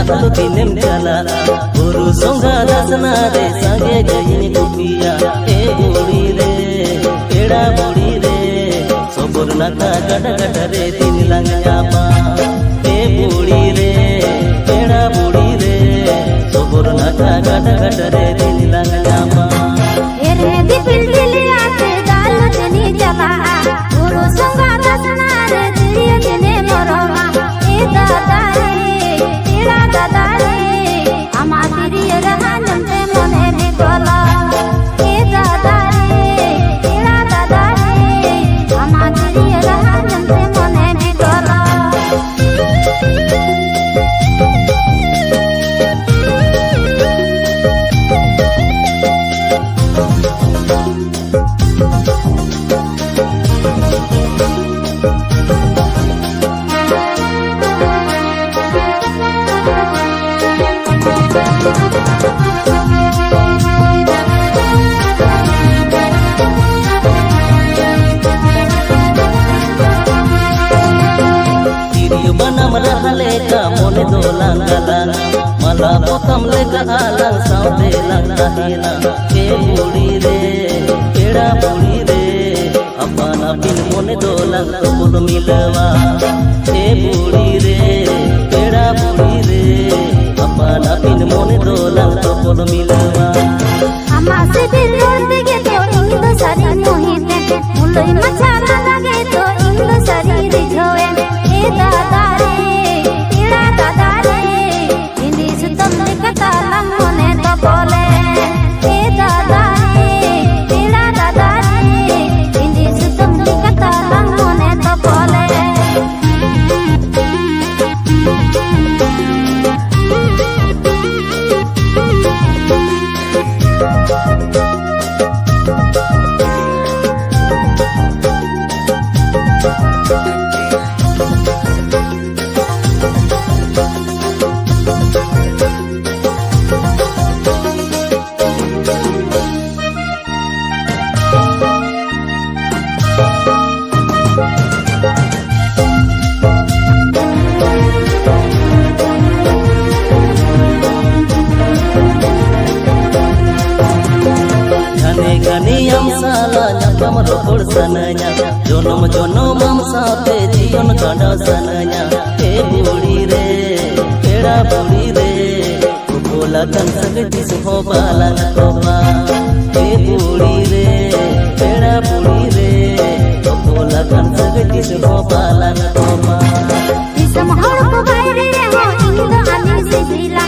Tahu tinem jala guru songa dasna re sange gayin kupiya budi re keda budi re sobur naka gada gada re tin lang jama budi re keda budi re sobur naka gada gada re tin lang jama ere dipil diliya te dalu tini jala guru songa dasna re diliya tine moroma dada दादा रे हमारी रहनम ते मने में बोला ए दादा रे तेरा दादा रे हमारी रहनम ते मने में बोला mone dolang galang mala potam leka alang saude lang kahina budi re keda budi re apana bin mone dolang topod milawa budi re keda budi re apana bin mone dolang topod milawa amase dil lorde ge to indo sari mohite muloi machara lage to indo sari rijhoe e dada re बोले ए दादा रे तेरा दादा रे इंदी सुतम दिखता लंगोने तो बोले Ganiyam sala nyakam rokod sananya jonom jonom am saate jiyon kada sananya budi re keda budi re bola kan sagti suho balang koma budi re keda budi re bola kan sagti suho balang koma isam har ko gaire ho indo ani se sila